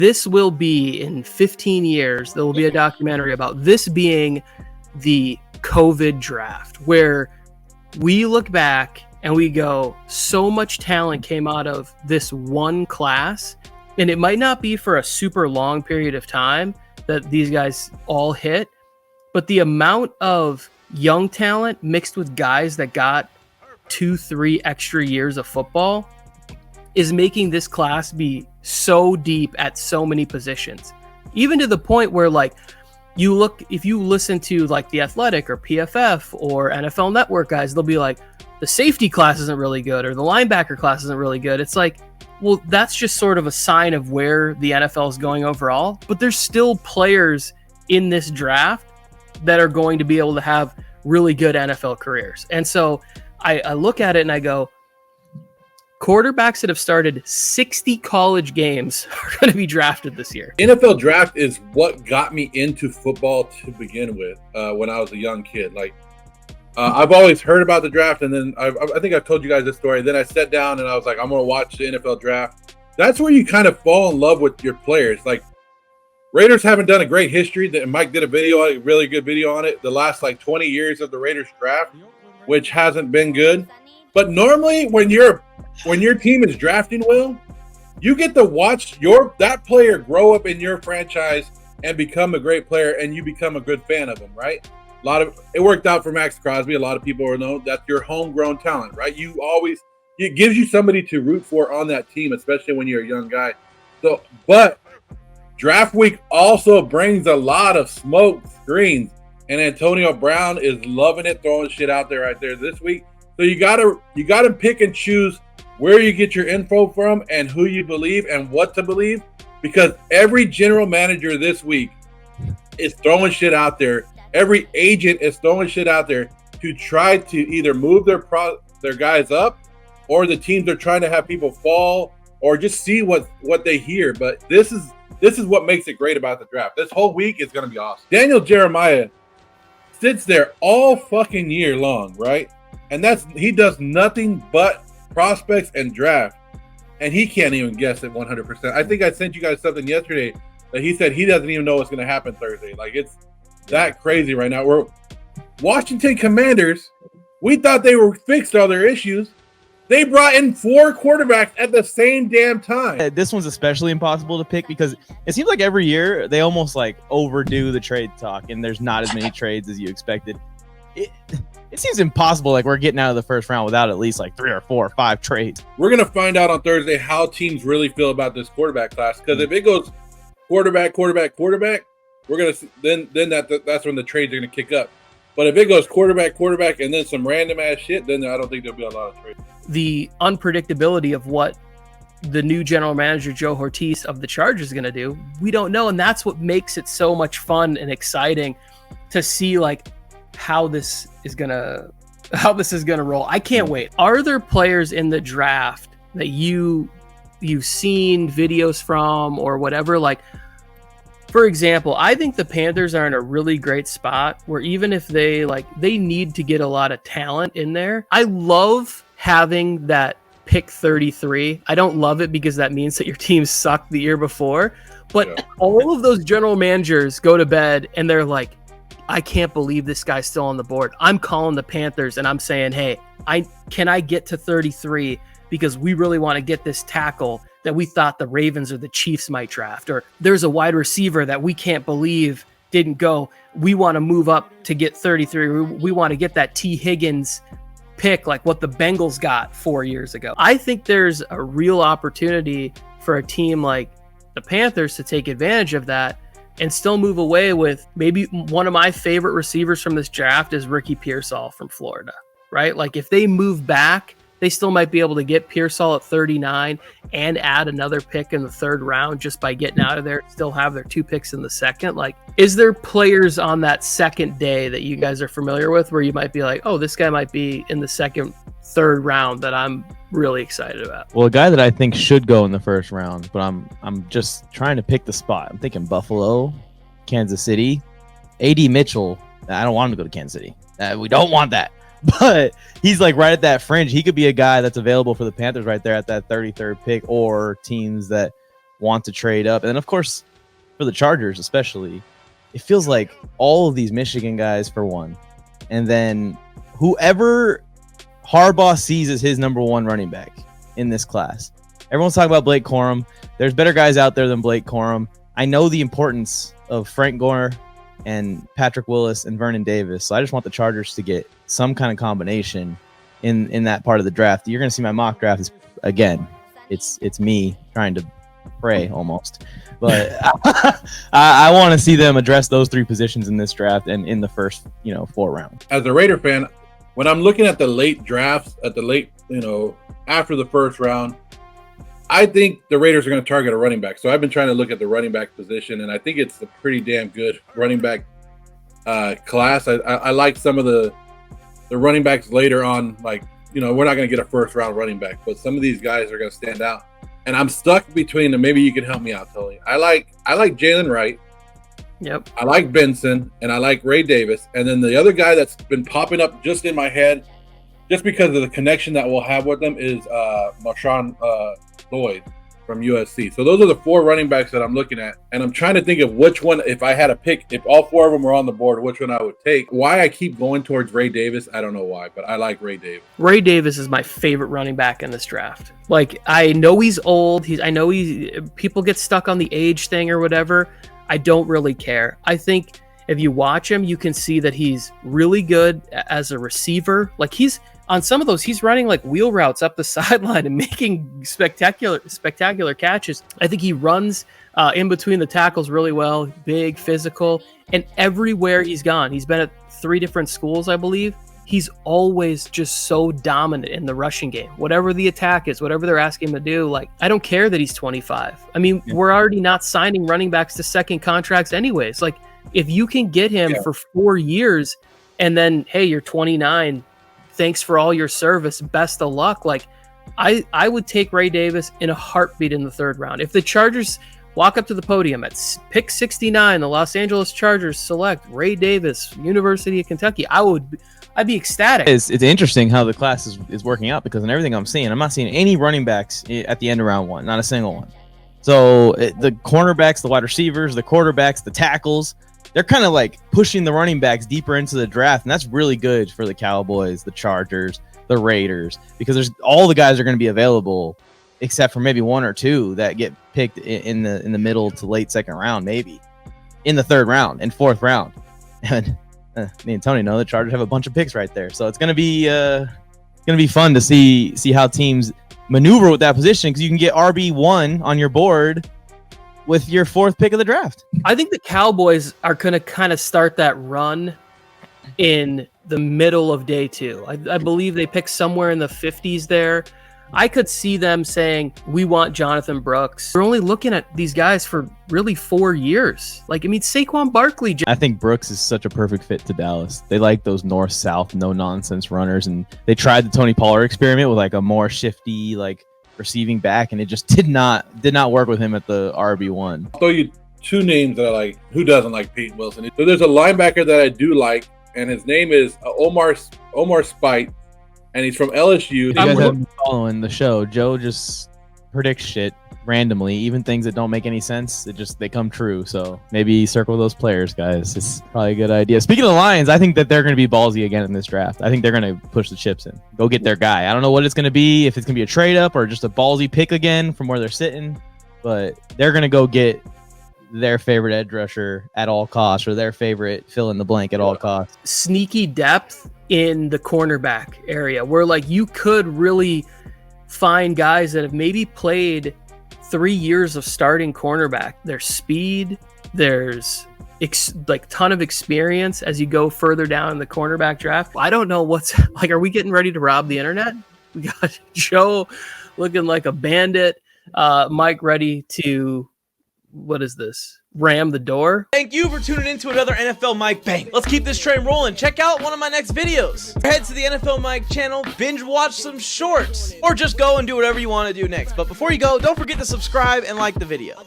This will be in 15 years. There will be a documentary about this being the COVID draft, where we look back and we go, so much talent came out of this one class. And it might not be for a super long period of time that these guys all hit, but the amount of young talent mixed with guys that got 2-3 extra years of football is making this class be so deep at so many positions, even to the point where, like, if you listen to like The Athletic or PFF or NFL Network guys, they'll be like, the safety class isn't really good or the linebacker class isn't really good. It's like, well, that's just sort of a sign of where the NFL is going overall, but there's still players in this draft that are going to be able to have really good NFL careers. And so I look at it and I go, quarterbacks that have started 60 college games are going to be drafted this year. NFL draft is what got me into football to begin with when I was a young kid. Like, I've always heard about the draft, and then I think I've told you guys this story. And then I sat down and I was like, I'm going to watch the NFL draft. That's where you kind of fall in love with your players. Like, Raiders haven't done a great history. Mike did a really good video on it, the last like 20 years of the Raiders draft, which hasn't been good. But normally when your team is drafting well, you get to watch that player grow up in your franchise and become a great player, and you become a good fan of him, right? It worked out for Max Crosby. A lot of people know that's your homegrown talent, right? It gives you somebody to root for on that team, especially when you're a young guy. So, but draft week also brings a lot of smoke screens, and Antonio Brown is loving it, throwing shit out there right there this week. So you gotta pick and choose where you get your info from and who you believe and what to believe, because every general manager this week is throwing shit out there. Every agent is throwing shit out there to try to either move their guys up, or the teams are trying to have people fall, or just see what they hear. But this is what makes it great about the draft. This whole week is going to be awesome. Daniel Jeremiah sits there all fucking year long, right? And he does nothing but prospects and draft, and he can't even guess it 100%. I think I sent you guys something yesterday that he said he doesn't even know what's going to happen Thursday. Like, it's that crazy right now. We're Washington Commanders. We thought they were fixed all their issues. They brought in 4 quarterbacks at the same damn time. This one's especially impossible to pick because it seems like every year they almost like overdo the trade talk, and there's not as many trades as you expected. It seems impossible. Like, we're getting out of the first round without at least like 3 or 4 or 5 trades. We're gonna find out on Thursday how teams really feel about this quarterback class. Because if it goes quarterback, we're gonna then that's when the trades are gonna kick up. But if it goes quarterback, and then some random ass shit, then I don't think there'll be a lot of trades. The unpredictability of what the new general manager, Joe Ortiz of the Chargers, is going to do, we don't know. And that's what makes it so much fun and exciting to see, like, how this is going to roll. I can't wait. Are there players in the draft that you've seen videos from or whatever? Like, for example, I think the Panthers are in a really great spot where even if they need to get a lot of talent in there. I love having that pick 33. I don't love it because that means that your team sucked the year before, but all of those general managers go to bed and they're like, I can't believe this guy's still on the board. I'm calling the Panthers and I'm saying, hey, can I get to 33 because we really want to get this tackle that we thought the Ravens or the Chiefs might draft, or there's a wide receiver that we can't believe didn't go. We want to move up to get 33. We want to get that T. Higgins pick like what the Bengals got 4 years ago. I think there's a real opportunity for a team like the Panthers to take advantage of that and still move away with maybe one of my favorite receivers from this draft is Ricky Pearsall from Florida, right? Like, if they move back, they still might be able to get Pearsall at 39 and add another pick in the 3rd round just by getting out of there, still have their 2 picks in the 2nd. Like, is there players on that 2nd day that you guys are familiar with where you might be like, oh, this guy might be in the 2nd, 3rd round that I'm really excited about? Well, a guy that I think should go in the 1st round, but I'm just trying to pick the spot. I'm thinking Buffalo, Kansas City, A.D. Mitchell. I don't want him to go to Kansas City. We don't want that. But he's like right at that fringe. He could be a guy that's available for the Panthers right there at that 33rd pick, or teams that want to trade up. And then, of course, for the Chargers especially, it feels like all of these Michigan guys for one. And then whoever Harbaugh sees as his number one running back in this class. Everyone's talking about Blake Corum. There's better guys out there than Blake Corum. I know the importance of Frank Gore and Patrick Willis and Vernon Davis. So I just want the Chargers to get some kind of combination in that part of the draft. You're going to see my mock draft is, again, it's me trying to pray almost. But I want to see them address those three positions in this draft and in the first, 4 rounds. As a Raider fan, when I'm looking at the late drafts, after the first round, I think the Raiders are going to target a running back. So I've been trying to look at the running back position, and I think it's a pretty damn good running back class. I like some of the running backs later on. Like, we're not going to get a first round running back, but some of these guys are going to stand out. And I'm stuck between them. Maybe you can help me out, Tully. I like Jalen Wright. Yep. I like Benson, and I like Ray Davis. And then the other guy that's been popping up just in my head, just because of the connection that we'll have with them, is Marshawn Lloyd from USC. So those are the 4 running backs that I'm looking at. And I'm trying to think of which one, if I had a pick, if all 4 of them were on the board, which one I would take. Why I keep going towards Ray Davis, I don't know why, but I like Ray Davis. Ray Davis is my favorite running back in this draft. Like, I know he's old. People get stuck on the age thing or whatever. I don't really care. I think if you watch him, you can see that he's really good as a receiver. Like, on some of those, he's running like wheel routes up the sideline and making spectacular catches. I think he runs in between the tackles really well, big, physical, and everywhere he's gone, he's been at 3 different schools, I believe. He's always just so dominant in the rushing game. Whatever the attack is, whatever they're asking him to do, like, I don't care that he's 25. I mean, we're already not signing running backs to second contracts anyways. Like, if you can get him for 4 years and then, hey, you're 29, thanks for all your service, best of luck. Like, I would take Ray Davis in a heartbeat in the 3rd round. If the Chargers walk up to the podium at pick 69, the Los Angeles Chargers select Ray Davis, University of Kentucky, I'd be ecstatic. It's interesting how the class is working out, because in everything I'm not seeing any running backs at the end of round 1, not a single one. So the cornerbacks, the wide receivers, the quarterbacks, the tackles, they're kind of like pushing the running backs deeper into the draft, and that's really good for the Cowboys, the Chargers, the Raiders, because all the guys are going to be available, except for maybe 1 or 2 that get picked in the middle to late 2nd round, maybe in the 3rd round and 4th round. And me and Tony know the Chargers have a bunch of picks right there, so it's going to be fun to see how teams maneuver with that position, because you can get RB1 on your board with your 4th pick of the draft. I think the Cowboys are going to kind of start that run in the middle of day 2. I believe they pick somewhere in the 50s there. I could see them saying, we want Jonathan Brooks. We're only looking at these guys for really 4 years. Like, I mean, Saquon Barkley. I think Brooks is such a perfect fit to Dallas. They like those north-south, no-nonsense runners, and they tried the Tony Pollard experiment with like a more shifty, like, receiving back, and it just did not work with him at the RB1. I'll throw you 2 names that I like. Who doesn't like Peyton Wilson? So there's a linebacker that I do like, and his name is Omar Spite, and he's from LSU. You guys have been following the show. Joe just predicts shit randomly, even things that don't make any sense. They come true. So maybe circle those players, guys. It's probably a good idea. Speaking of the Lions, I think that they're going to be ballsy again in this draft. I think they're going to push the chips in, go get their guy. I don't know what it's going to be, if it's going to be a trade up or just a ballsy pick again from where they're sitting, but they're going to go get their favorite edge rusher at all costs, or their favorite fill in the blank at all costs. Sneaky depth in the cornerback area, where like you could really find guys that have maybe played 3 years of starting cornerback. There's speed, there's like ton of experience as you go further down in the cornerback draft. I don't know what's like, are we getting ready to rob the internet? We got Joe looking like a bandit, Mike ready to, what is this? Ram the door. Thank you for tuning in to another NFL Mike Bang. Let's keep this train rolling. Check out one of my next videos. Head to the NFL Mike channel, binge watch some shorts, or just go and do whatever you want to do next. But before you go, don't forget to subscribe and like the video.